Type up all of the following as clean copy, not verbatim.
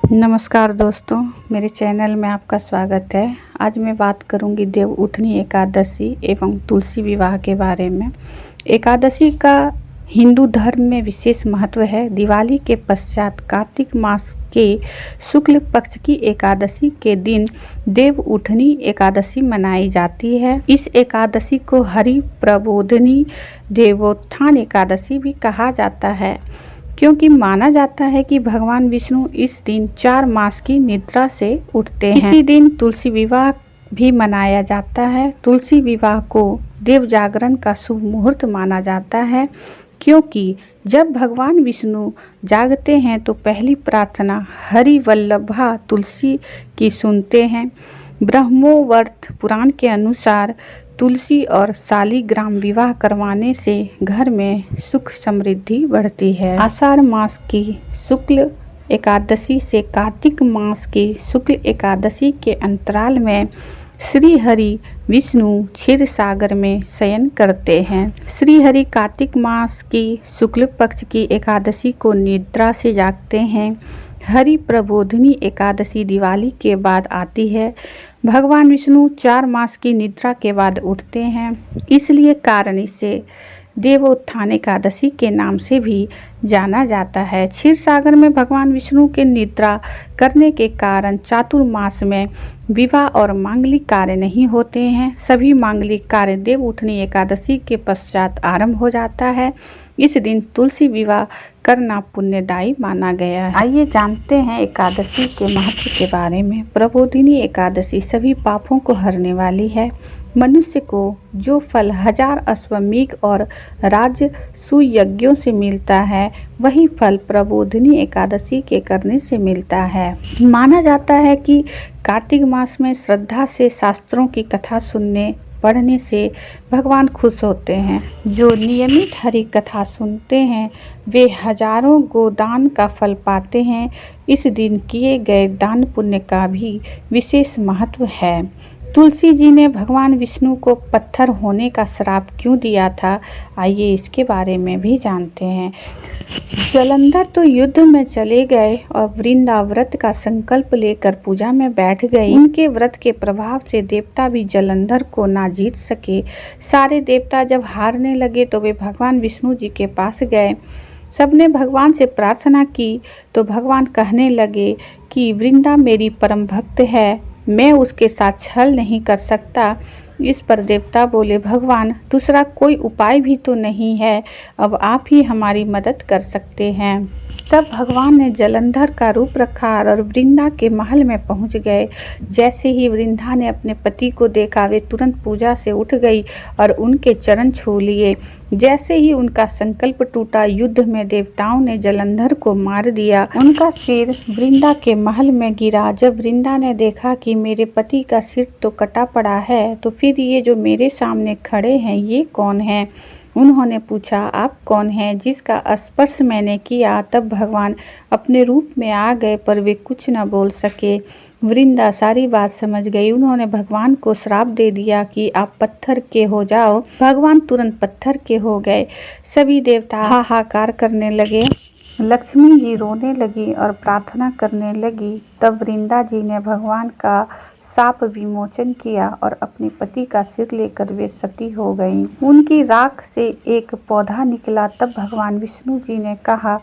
नमस्कार दोस्तों, मेरे चैनल में आपका स्वागत है। आज मैं बात करूंगी देवउठनी एकादशी एवं तुलसी विवाह के बारे में। एकादशी का हिंदू धर्म में विशेष महत्व है। दिवाली के पश्चात कार्तिक मास के शुक्ल पक्ष की एकादशी के दिन देवउठनी एकादशी मनाई जाती है। इस एकादशी को हरि प्रबोधिनी देवोत्थान एकादशी भी कहा जाता है, क्योंकि माना जाता है कि भगवान विष्णु इस दिन 4 मास की निद्रा से उठते हैं। इसी दिन तुलसी विवाह भी मनाया जाता है। तुलसी विवाह को देव जागरण का शुभ मुहूर्त माना जाता है, क्योंकि जब भगवान विष्णु जागते हैं तो पहली प्रार्थना हरि वल्लभा तुलसी की सुनते हैं। ब्रह्मोवर्त पुराण के अनुसार तुलसी और शालिग्राम विवाह करवाने से घर में सुख समृद्धि बढ़ती है। आषाढ़ मास की शुक्ल एकादशी से कार्तिक मास की शुक्ल एकादशी के अंतराल में श्री हरि विष्णु क्षीर सागर में शयन करते हैं। श्री हरि कार्तिक मास की शुक्ल पक्ष की एकादशी को निद्रा से जागते हैं। हरि प्रबोधिनी एकादशी दिवाली के बाद आती है। भगवान विष्णु 4 मास की निद्रा के बाद उठते हैं, इसलिए कारण इसे देवोत्थान एकादशी के नाम से भी जाना जाता है। क्षीर सागर में भगवान विष्णु के निद्रा करने के कारण चातुर्मास में विवाह और मांगलिक कार्य नहीं होते हैं। सभी मांगलिक कार्य देवउठनी एकादशी के पश्चात आरंभ हो जाता है। इस दिन तुलसी विवाह करना पुण्यदायी माना गया है। आइए जानते हैं एकादशी के महत्व के बारे में। प्रबोधिनी एकादशी सभी पापों को हरने वाली है। मनुष्य को जो फल 1000 अश्वमेघ और राजसूय यज्ञों से मिलता है, वही फल प्रबोधिनी एकादशी के करने से मिलता है। माना जाता है कि कार्तिक मास में श्रद्धा से शास्त्रों की कथा सुनने पढ़ने से भगवान खुश होते हैं। जो नियमित हरि कथा सुनते हैं वे हजारों गोदान का फल पाते हैं। इस दिन किए गए दान पुण्य का भी विशेष महत्व है। तुलसी जी ने भगवान विष्णु को पत्थर होने का श्राप क्यों दिया था, आइए इसके बारे में भी जानते हैं। जलंधर तो युद्ध में चले गए और वृंदा व्रत का संकल्प लेकर पूजा में बैठ गई। उनके व्रत के प्रभाव से देवता भी जलंधर को ना जीत सके। सारे देवता जब हारने लगे तो वे भगवान विष्णु जी के पास गए। सबने भगवान से प्रार्थना की तो भगवान कहने लगे कि वृंदा मेरी परम भक्त है, मैं उसके साथ छल नहीं कर सकता। इस पर देवता बोले, भगवान दूसरा कोई उपाय भी तो नहीं है, अब आप ही हमारी मदद कर सकते हैं। तब भगवान ने जलंधर का रूप रखा और वृंदा के महल में पहुंच गए। जैसे ही वृंदा ने अपने पति को देखा, वे तुरंत पूजा से उठ गई और उनके चरण छू लिए। जैसे ही उनका संकल्प टूटा, युद्ध में देवताओं ने जलंधर को मार दिया। उनका सिर वृंदा के महल में गिरा। जब वृंदा ने देखा कि मेरे पति का सिर तो कटा पड़ा है, तो फिर ये जो मेरे सामने खड़े हैं ये कौन है? उन्होंने पूछा, आप कौन हैं जिसका स्पर्श मैंने किया? तब भगवान अपने रूप में आ गए, पर वे कुछ न बोल सके। वृंदा सारी बात समझ गई। उन्होंने भगवान को श्राप दे दिया कि आप पत्थर के हो जाओ। भगवान तुरंत पत्थर के हो गए। सभी देवता हाहाकार करने लगे। लक्ष्मी जी रोने लगी और प्रार्थना करने लगी। तब वृंदा जी ने भगवान का शाप विमोचन किया और अपने पति का सिर लेकर वे सती हो गईं। उनकी राख से एक पौधा निकला। तब भगवान विष्णु जी ने कहा,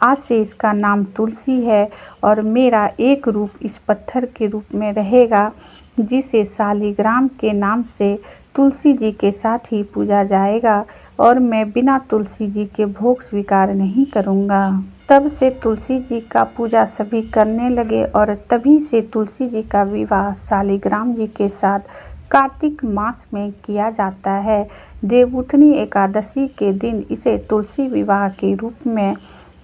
आज से इसका नाम तुलसी है और मेरा एक रूप इस पत्थर के रूप में रहेगा, जिसे शालिग्राम के नाम से तुलसी जी के साथ ही पूजा जाएगा और मैं बिना तुलसी जी के भोग स्वीकार नहीं करूँगा। तब से तुलसी जी का पूजा सभी करने लगे और तभी से तुलसी जी का विवाह शालिग्राम जी के साथ कार्तिक मास में किया जाता है। देवउठनी एकादशी के दिन इसे तुलसी विवाह के रूप में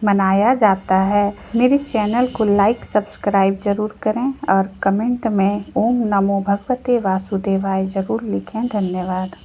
मनाया जाता है। मेरे चैनल को लाइक सब्सक्राइब जरूर करें और कमेंट में ओम नमो भगवते वासुदेवाय जरूर लिखें। धन्यवाद।